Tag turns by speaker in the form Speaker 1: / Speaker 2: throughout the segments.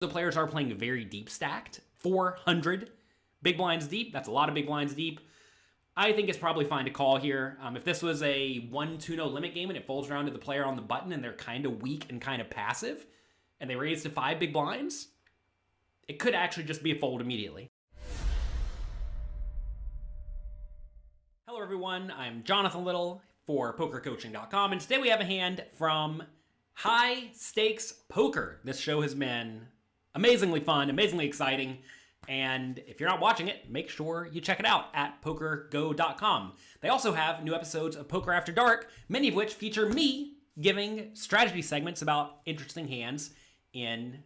Speaker 1: The players are playing very deep stacked, 400 big blinds deep. That's a lot of big blinds deep. I think it's probably fine to call here. If this was a 1-2-0 limit game and it folds around to the player on the button and they're kind of weak and kind of passive, and they raise to 5 big blinds, it could actually just be a fold immediately. Hello everyone, I'm Jonathan Little for PokerCoaching.com, and today we have a hand from High Stakes Poker. This show has been amazingly fun, amazingly exciting, and if you're not watching it, make sure you check it out at PokerGo.com. They also have new episodes of Poker After Dark, many of which feature me giving strategy segments about interesting hands in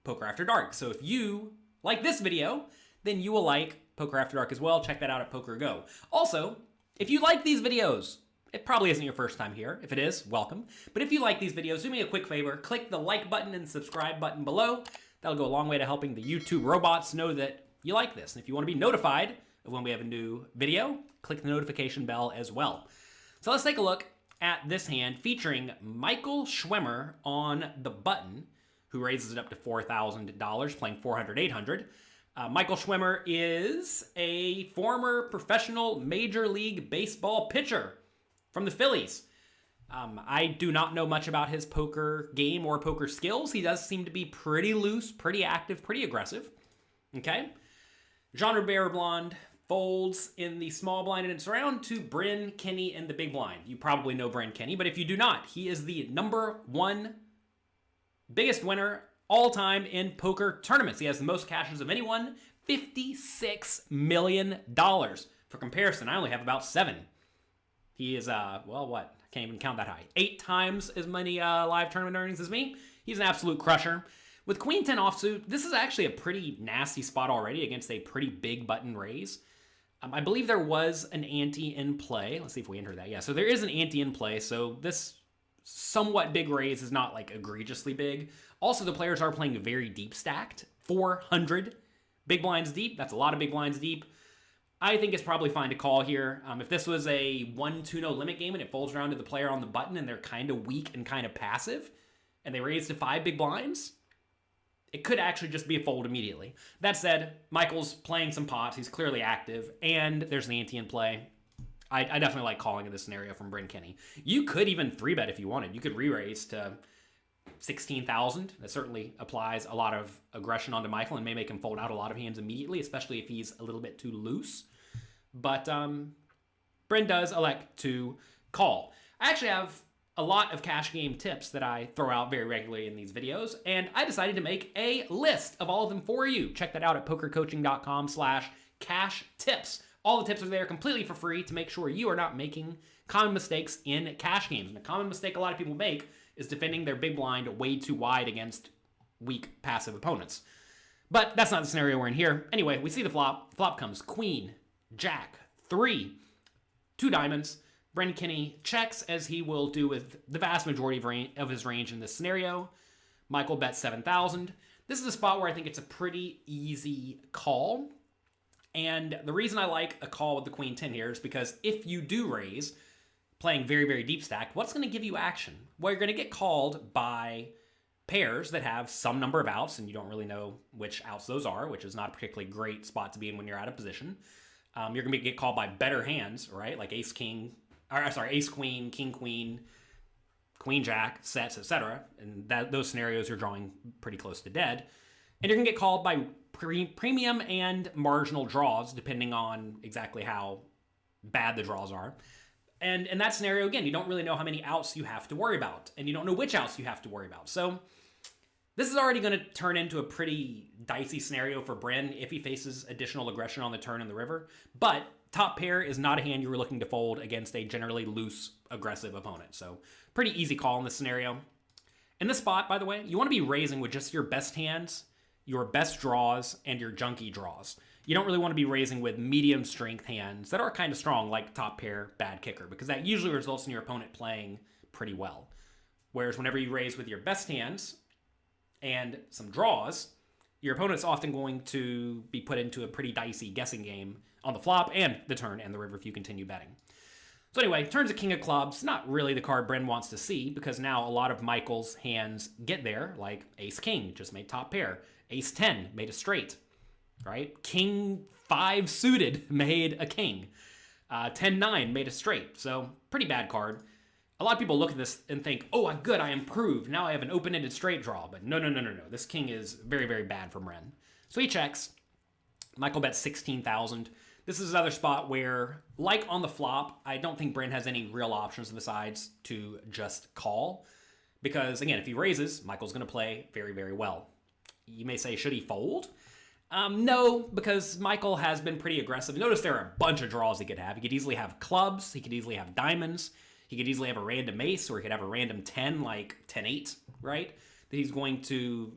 Speaker 1: Poker After Dark. So if you like this video, then you will like Poker After Dark as well. Check that out at PokerGo. Also, if you like these videos, it probably isn't your first time here. If it is, welcome. But if you like these videos, do me a quick favor. Click the like button and subscribe button below. That'll go a long way to helping the YouTube robots know that you like this. And if you want to be notified of when we have a new video, click the notification bell as well. So let's take a look at this hand featuring Michael Schwimer on the button, who raises it up to $4,000, playing 400, 800. Michael Schwimer is a former professional Major League Baseball pitcher from the Phillies. I do not know much about his poker game or poker skills. He does seem to be pretty loose, pretty active, pretty aggressive. Okay. Genre Bear Blonde folds in the small blind, and it's around to Bryn Kenney in the big blind. You probably know Bryn Kenney, but if you do not, he is the #1 biggest winner all time in poker tournaments. He has the most cashes of anyone, $56 million. For comparison, I only have about 7. He is, well, what? I can't even count that high. 8 times as many live tournament earnings as me. He's an absolute crusher. With Queen 10 offsuit, this is actually a pretty nasty spot already against a pretty big button raise. I believe there was an ante in play. Let's see if we enter that. Yeah, so there is an ante in play. So this somewhat big raise is not like egregiously big. Also, the players are playing very deep stacked, 400 big blinds deep. That's a lot of big blinds deep. I think it's probably fine to call here. If this was a 1-2-0 limit game and it folds around to the player on the button and they're kind of weak and kind of passive, and they raise to 5 big blinds, it could actually just be a fold immediately. That said, Michael's playing some pots. He's clearly active, and there's an ante in play. I definitely like calling in this scenario from Bryn Kenney. You could even 3-bet if you wanted. You could re-raise to 16,000. That certainly applies a lot of aggression onto Michael and may make him fold out a lot of hands immediately, especially if he's a little bit too loose. But Bryn does elect to call. I actually have a lot of cash game tips that I throw out very regularly in these videos, and I decided to make a list of all of them for you. Check that out at pokercoaching.com/cash tips. All the tips are there completely for free to make sure you are not making common mistakes in cash games. And a common mistake a lot of people make is defending their big blind way too wide against weak passive opponents. But that's not the scenario we're in here. Anyway, we see the flop. Flop comes Queen, Jack, 3, 2 diamonds. Bryn Kenney checks, as he will do with the vast majority of his range in this scenario. Michael bets 7,000. This is a spot where I think it's a pretty easy call. And the reason I like a call with the Queen 10 here is because if you do raise, playing very, very deep stacked, what's going to give you action? Well, you're going to get called by pairs that have some number of outs, and you don't really know which outs those are, which is not a particularly great spot to be in when you're out of position. You're going to get called by better hands, right? Like ace, queen, king, queen, queen, jack, sets, etc. And those scenarios you're drawing pretty close to dead. And you're going to get called by premium and marginal draws, depending on exactly how bad the draws are. And in that scenario, again, you don't really know how many outs you have to worry about, and you don't know which outs you have to worry about. So this is already going to turn into a pretty dicey scenario for Bryn if he faces additional aggression on the turn in the river. But top pair is not a hand you were looking to fold against a generally loose, aggressive opponent. So pretty easy call in this scenario. In this spot, by the way, you want to be raising with just your best hands, your best draws, and your junky draws. You don't really want to be raising with medium strength hands that are kind of strong, like top pair, bad kicker, because that usually results in your opponent playing pretty well. Whereas whenever you raise with your best hands and some draws, your opponent's often going to be put into a pretty dicey guessing game on the flop and the turn and the river if you continue betting. So anyway, turns to king of clubs, not really the card Bryn wants to see, because now a lot of Michael's hands get there, like ace king just made top pair, ace 10 made a straight, right? King 5 suited made a king, 10-9 made a straight, so pretty bad card. A lot of people look at this and think, oh, good, I improved. Now I have an open-ended straight draw. But no. This king is very, very bad for Bryn. So he checks. Michael bets 16,000. This is another spot where, like on the flop, I don't think Bryn has any real options besides to just call. Because, again, if he raises, Michael's going to play very, very well. You may say, should he fold? No, because Michael has been pretty aggressive. Notice there are a bunch of draws he could have. He could easily have clubs. He could easily have diamonds. He could easily have a random ace, or he could have a random 10, like 10-8, right? That he's going to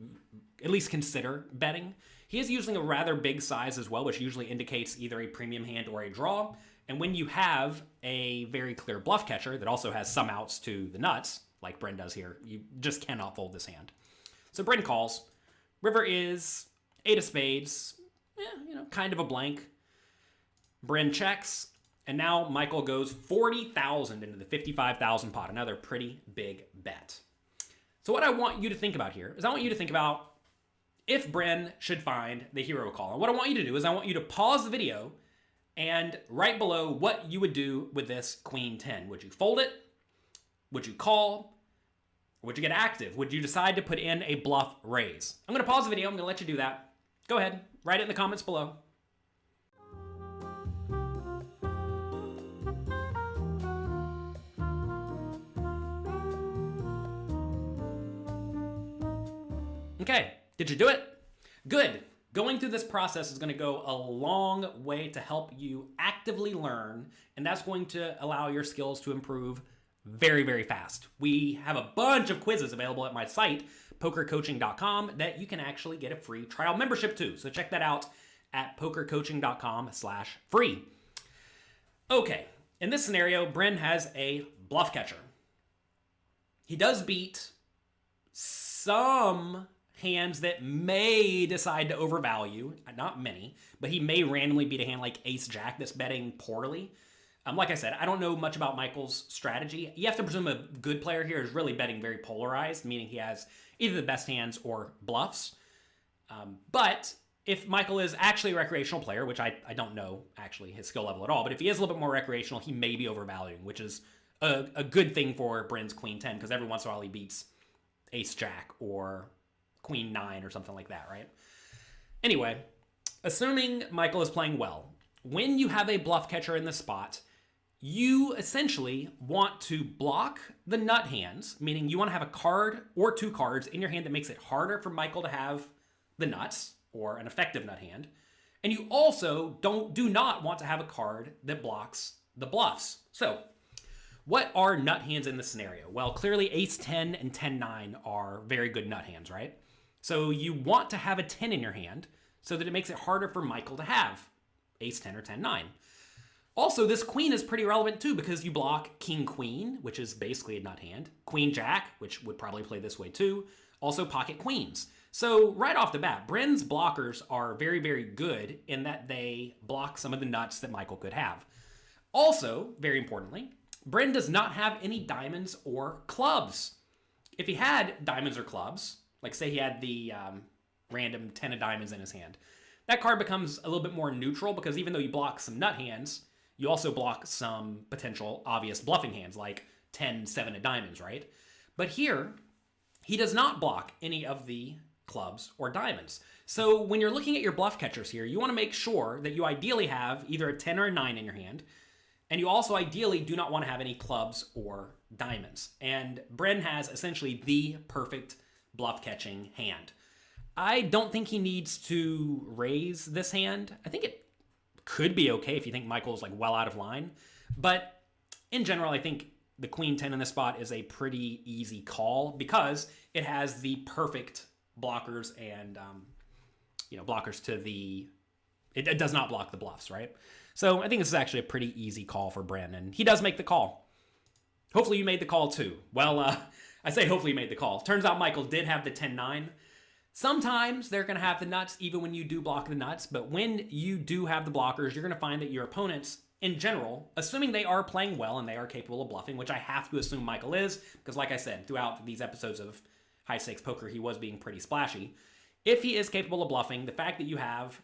Speaker 1: at least consider betting. He is using a rather big size as well, which usually indicates either a premium hand or a draw. And when you have a very clear bluff catcher that also has some outs to the nuts, like Bryn does here, you just cannot fold this hand. So Bryn calls. River is 8 of spades, kind of a blank. Bryn checks. And now Michael goes 40,000 into the 55,000 pot, another pretty big bet. So what I want you to think about here is I want you to think about if Bryn should find the hero call. And what I want you to do is I want you to pause the video and write below what you would do with this queen 10. Would you fold it? Would you call? Or would you get active? Would you decide to put in a bluff raise? I'm going to pause the video. I'm going to let you do that. Go ahead. Write it in the comments below. Okay, did you do it? Good. Going through this process is going to go a long way to help you actively learn, and that's going to allow your skills to improve very, very fast. We have a bunch of quizzes available at my site, pokercoaching.com, that you can actually get a free trial membership to. So check that out at pokercoaching.com/free. Okay, in this scenario, Bryn has a bluff catcher. He does beat some hands that may decide to overvalue, not many, but he may randomly beat a hand like ace-jack that's betting poorly. Like I said, I don't know much about Michael's strategy. You have to presume a good player here is really betting very polarized, meaning he has either the best hands or bluffs. But if Michael is actually a recreational player, which I don't know actually his skill level at all, but if he is a little bit more recreational, he may be overvaluing, which is a good thing for Bryn's queen 10, because every once in a while he beats ace-jack or queen 9 or something like that, right? Anyway, assuming Michael is playing well, when you have a bluff catcher in the spot, you essentially want to block the nut hands, meaning you want to have a card or 2 cards in your hand that makes it harder for Michael to have the nuts or an effective nut hand. And you also do not want to have a card that blocks the bluffs. So what are nut hands in this scenario? Well, clearly ace 10 and 10-9 are very good nut hands, right? So you want to have a 10 in your hand so that it makes it harder for Michael to have ace 10 or 10-9. Also, this queen is pretty relevant too, because you block king queen, which is basically a nut hand, queen jack, which would probably play this way too, also pocket queens. So right off the bat, Bryn's blockers are very, very good in that they block some of the nuts that Michael could have. Also, very importantly, Bryn does not have any diamonds or clubs. If he had diamonds or clubs, like say he had the random 10 of diamonds in his hand, that card becomes a little bit more neutral, because even though you block some nut hands, you also block some potential obvious bluffing hands like 10-7 of diamonds, right? But here, he does not block any of the clubs or diamonds. So when you're looking at your bluff catchers here, you want to make sure that you ideally have either a 10 or a 9 in your hand, and you also ideally do not want to have any clubs or diamonds. And Bryn has essentially the perfect bluff catching hand. I don't think he needs to raise this hand. I think it could be okay if you think Michael's like well out of line. But in general, I think the queen 10 in this spot is a pretty easy call, because it has the perfect blockers and, blockers to the... It does not block the bluffs, right? So I think this is actually a pretty easy call for Bryn, and he does make the call. Hopefully you made the call too. Well, I say hopefully you made the call. Turns out Michael did have the 10-9. Sometimes they're going to have the nuts even when you do block the nuts, but when you do have the blockers, you're going to find that your opponents in general, assuming they are playing well and they are capable of bluffing, which I have to assume Michael is, because like I said, throughout these episodes of high stakes poker, he was being pretty splashy. If he is capable of bluffing, the fact that you have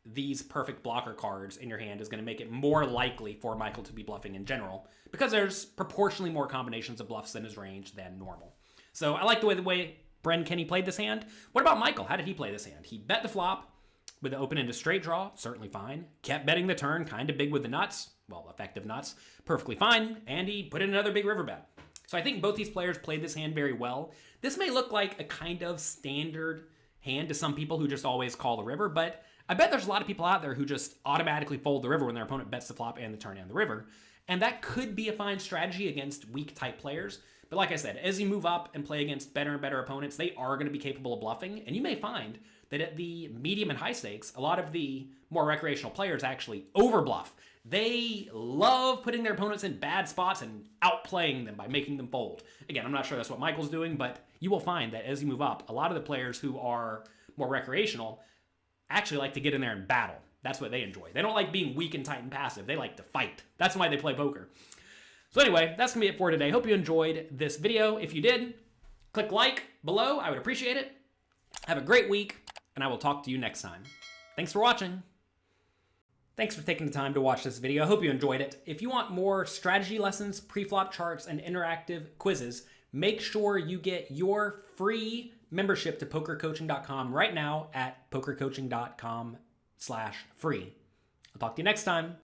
Speaker 1: these perfect blocker cards in your hand is going to make it more likely for Michael to be bluffing in general, because there's proportionally more combinations of bluffs in his range than normal. So I like the way Bryn Kenney played this hand. What about Michael? How did he play this hand? He bet the flop with the open into straight draw, certainly fine. Kept betting the turn, kind of big with the nuts, well, effective nuts, perfectly fine. And he put in another big river bet. So I think both these players played this hand very well. This may look like a kind of standard hand to some people who just always call the river, but I bet there's a lot of people out there who just automatically fold the river when their opponent bets the flop and the turn and the river. And that could be a fine strategy against weak type players. But like I said, as you move up and play against better and better opponents, they are going to be capable of bluffing. And you may find that at the medium and high stakes, a lot of the more recreational players actually overbluff. They love putting their opponents in bad spots and outplaying them by making them fold. Again, I'm not sure that's what Michael's doing, but you will find that as you move up, a lot of the players who are more recreational actually like to get in there and battle. That's what they enjoy. They don't like being weak and tight and passive. They like to fight. That's why they play poker. So anyway, that's going to be it for today. Hope you enjoyed this video. If you did, click like below. I would appreciate it. Have a great week, and I will talk to you next time. Thanks for watching. Thanks for taking the time to watch this video. I hope you enjoyed it. If you want more strategy lessons, pre-flop charts, and interactive quizzes, make sure you get your free membership to pokercoaching.com right now at pokercoaching.com/free. I'll talk to you next time.